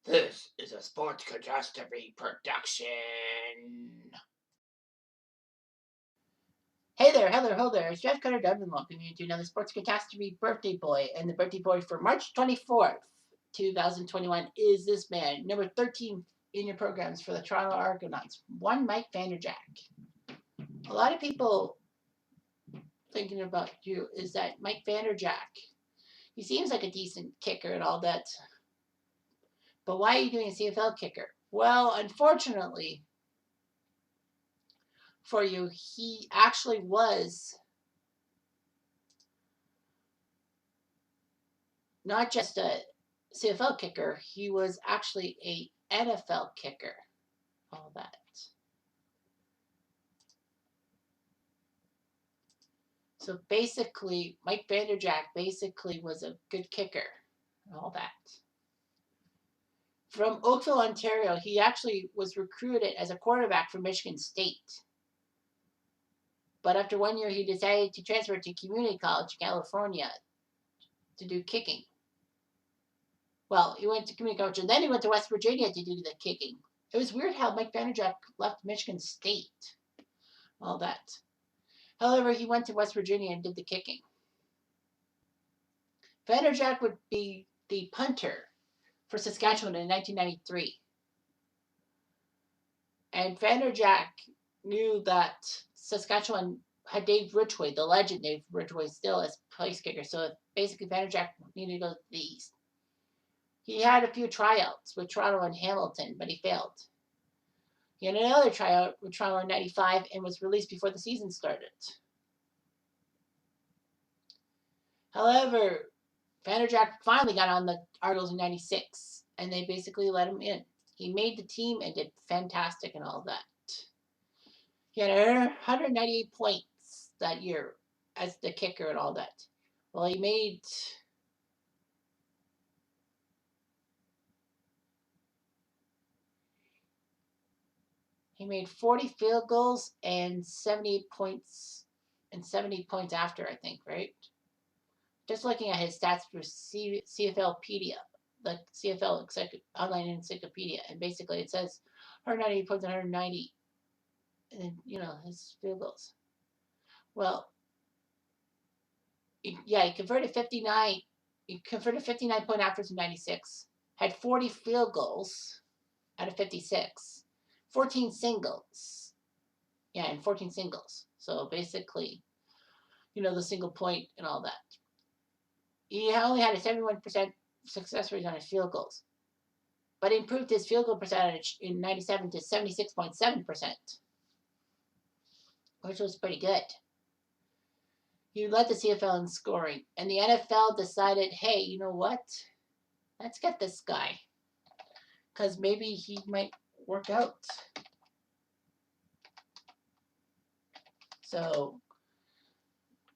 This is a Sports Catastrophe production. Hey there, hello there. It's Jeff Cutter Dublin welcoming you to another Sports Catastrophe birthday boy. And the birthday boy for March 24th, 2021 is this man, number 13 in your programs for the Toronto Argonauts, one Mike Vanderchoke. A lot of people thinking about you is that Mike Vanderchoke, he seems like a decent kicker and all that. But why are you doing a CFL kicker? Well, unfortunately for you, he actually was not just a CFL kicker, he was actually a NFL kicker. All that. So basically, Mike Vanderchoke basically was a good kicker. All that. From Oakville, Ontario, he actually was recruited as a quarterback for Michigan State. But after 1 year, he decided to transfer to community college, California, to do kicking. Well, he went to community college, and then he went to West Virginia to do the kicking. It was weird how Mike Vanderchoke left Michigan State. All that. However, he went to West Virginia and did the kicking. Vanderchoke would be the punter for Saskatchewan in 1993. And Vanderchoke knew that Saskatchewan had Dave Ridgway, the legend Dave Ridgway, still as place kicker. So basically, Vanderchoke needed to go to the East. He had a few tryouts with Toronto and Hamilton, but he failed. He had another tryout with Toronto in 95 and was released before the season started. However, Vanderchoke finally got on the Argos in 96, and they basically let him in. He made the team and did fantastic and all that. He had 198 points that year as the kicker and all that. Well, he made He made 40 field goals and 78 points after, I think, right? Just looking at his stats for CFLpedia, the CFL online encyclopedia, and basically it says 198 points and 190, and then, his field goals. Well, yeah, he converted 59. He converted 59 point average in 96. Had 40 field goals out of 56. 14 singles. Yeah, and 14 singles. So basically, the single point and all that. He only had a 71% success rate on his field goals. But he improved his field goal percentage in 97 to 76.7%, which was pretty good. He led the CFL in scoring. And the NFL decided, hey, you know what? Let's get this guy. Because maybe he might work out. So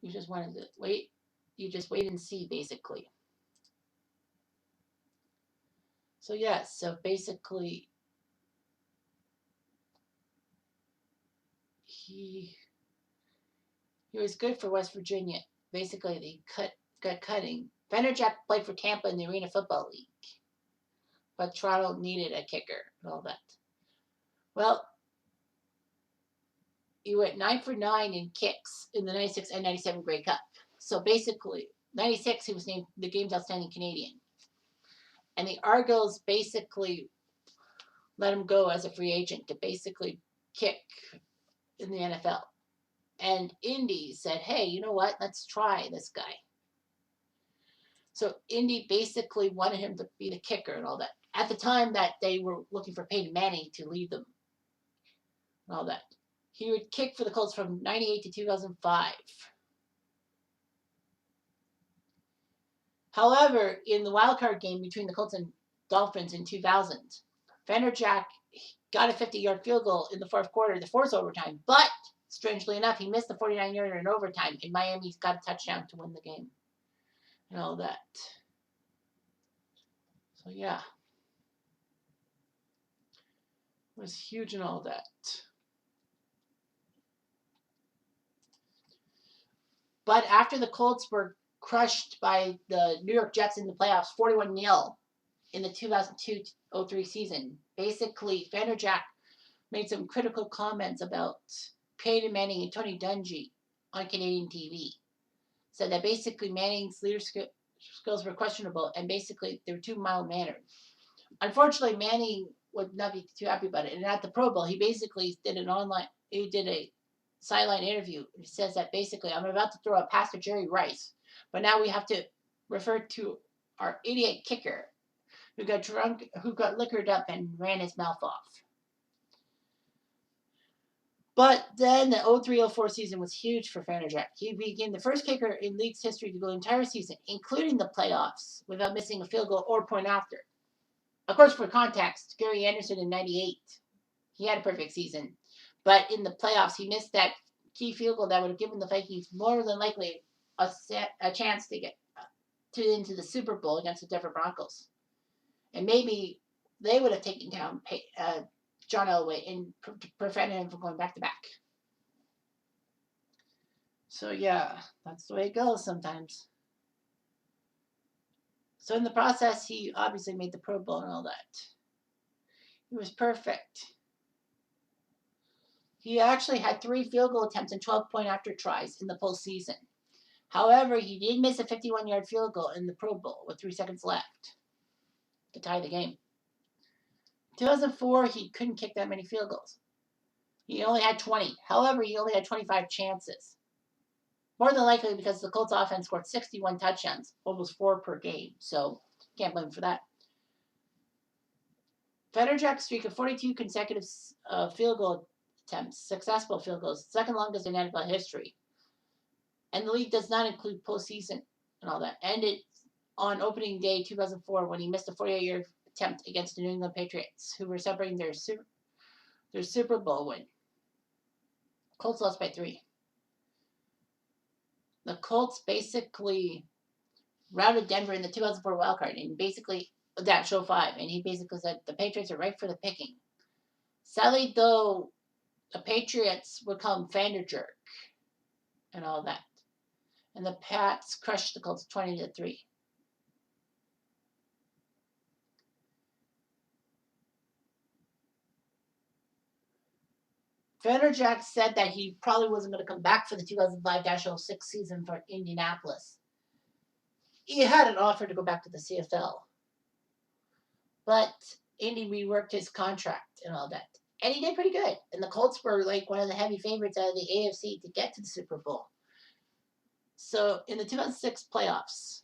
you just wanted to wait. You just wait and see, basically. So yes, so basically he was good for West Virginia. Basically, they got cutting. Vanderchoke played for Tampa in the Arena Football League, but Toronto needed a kicker and all that. Well, he went 9 for 9 in kicks in the 96 and 97 Grey Cup. So basically, 96 he was named the game's outstanding Canadian, and the Argos basically let him go as a free agent to basically kick in the NFL. And Indy said, hey, you know what? Let's try this guy. So Indy basically wanted him to be the kicker and all that. At the time that they were looking for Peyton Manning to lead them and all that. He would kick for the Colts from 98 to 2005. However, in the wildcard game between the Colts and Dolphins in 2000, Vanderchoke got a 50-yard field goal in the fourth quarter, the fourth overtime. But, strangely enough, he missed the 49-yarder in overtime, and Miami got a touchdown to win the game. And all that. So, yeah. It was huge and all that. But after the Colts were crushed by the New York Jets in the playoffs, 41-0, in the 2002-03 season. Basically, Vanderchoke made some critical comments about Peyton Manning and Tony Dungy on Canadian TV. Said that basically Manning's leadership skills were questionable and basically they were too mild-mannered. Unfortunately, Manning would not be too happy about it. And at the Pro Bowl, he basically did a sideline interview. He says that basically, I'm about to throw a pass to Jerry Rice, but now we have to refer to our idiot kicker who got drunk, who got liquored up and ran his mouth off. But then the 03-04 season was huge for Vanderchoke. He became the first kicker in league's history to go the entire season, including the playoffs, without missing a field goal or point after. Of course, for context, Gary Anderson in '98, he had a perfect season. But in the playoffs, he missed that key field goal that would have given the Vikings more than likely a chance to get into the Super Bowl against the Denver Broncos. And maybe they would have taken down John Elway and prevented him from going back-to-back. So, yeah, that's the way it goes sometimes. So, in the process, he obviously made the Pro Bowl and all that. He was perfect. He actually had 3 field goal attempts and 12-point after tries in the postseason. However, he did miss a 51-yard field goal in the Pro Bowl with 3 seconds left to tie the game. 2004, he couldn't kick that many field goals. He only had 20. However, he only had 25 chances. More than likely because the Colts offense scored 61 touchdowns, almost 4 per game. So, can't blame him for that. Vanderchoke's streak of 42 consecutive field goal attempts, successful field goals, second longest in NFL history. And the league does not include postseason and all that. Ended on opening day 2004 when he missed a 48-yard attempt against the New England Patriots, who were celebrating their Super Bowl win. Colts lost by 3. The Colts basically routed Denver in the 2004 wildcard, and basically that show 5, and he basically said the Patriots are ripe for the picking. Sadly, though, the Patriots would call him Vanderchoke and all that. And the Pats crushed the Colts 20-3. Vanderchoke said that he probably wasn't going to come back for the 2005-06 season for Indianapolis. He had an offer to go back to the CFL. But Indy reworked his contract and all that. And he did pretty good. And the Colts were like one of the heavy favorites out of the AFC to get to the Super Bowl. So in the 2006 playoffs,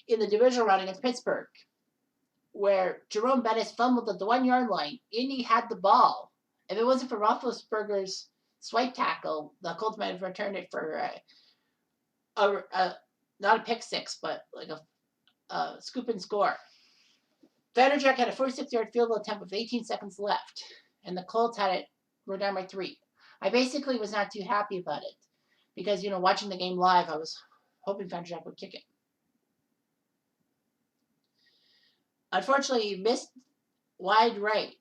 in the divisional round against Pittsburgh, where Jerome Bettis fumbled at the 1-yard line, Indy had the ball. If it wasn't for Roethlisberger's swipe tackle, the Colts might have returned it for not a pick six, but like a scoop and score. Vanderchoke had a 46-yard field goal attempt with 18 seconds left, and the Colts were down by 3. I basically was not too happy about it because, watching the game live, I was hoping Vanderchoke would kick it. Unfortunately, he missed wide right.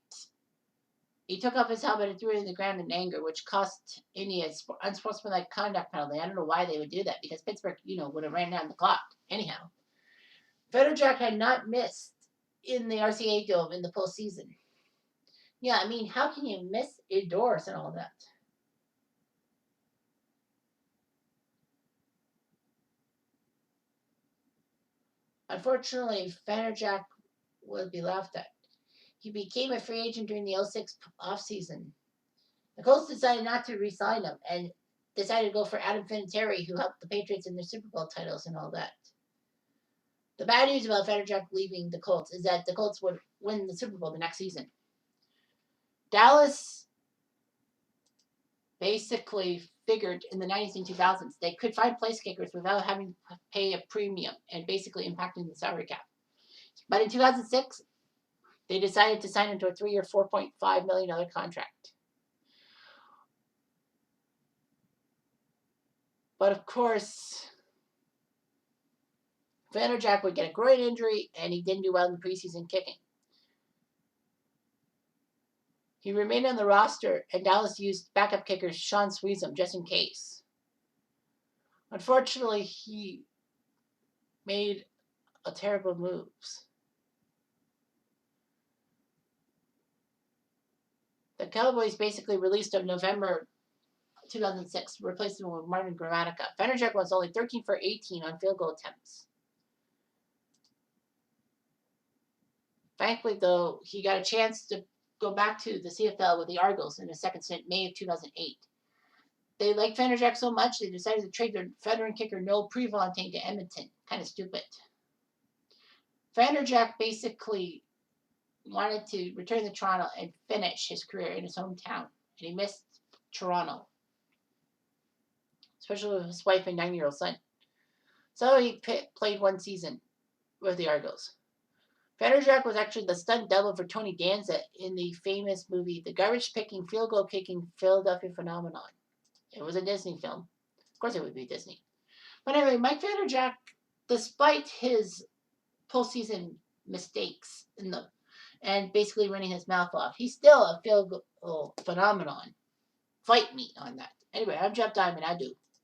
He took off his helmet and threw it in the ground in anger, which cost Indy an unsportsmanlike conduct penalty. I don't know why they would do that, because Pittsburgh, would have ran down the clock. Anyhow, Vanderchoke had not missed in the RCA Dome in the postseason. Yeah, I mean, how can you miss indoors and all that? Unfortunately, Vanderchoke would be laughed at. He became a free agent during the 06 offseason. The Colts decided not to re-sign him and decided to go for Adam Vinatieri, who helped the Patriots in their Super Bowl titles and all that. The bad news about Vanderchoke leaving the Colts is that the Colts would win the Super Bowl the next season. Dallas basically figured in the 90s and 2000s they could find place kickers without having to pay a premium and basically impacting the salary cap. But in 2006, they decided to sign him to a 3-year, $4.5 million contract. But of course, Vanderchoke would get a groin injury, and he didn't do well in the preseason kicking. He remained on the roster, and Dallas used backup kicker Sean Sweezum just in case. Unfortunately, he made a terrible moves. Cowboys basically released him November 2006, replaced him with Marvin Gramatica. Vanderchoke was only 13 for 18 on field goal attempts. Frankly, though, he got a chance to go back to the CFL with the Argos in the second stint, May of 2008. They liked Vanderchoke so much they decided to trade their veteran kicker Noel Prefontaine to Edmonton. Kind of stupid. Vanderchoke basically wanted to return to Toronto and finish his career in his hometown, and he missed Toronto, especially with his wife and 9-year-old son. So he played one season with the Argos. Vanderchoke was actually the stunt double for Tony Danza in the famous movie The Garbage-Picking, Field Goal-Kicking Philadelphia Phenomenon. It was a Disney film. Of course it would be Disney. But anyway, Mike Vanderchoke, despite his postseason mistakes and basically running his mouth off, he's still a field goal phenomenon. Fight me on that. Anyway, I'm Jeff Diamond. I do.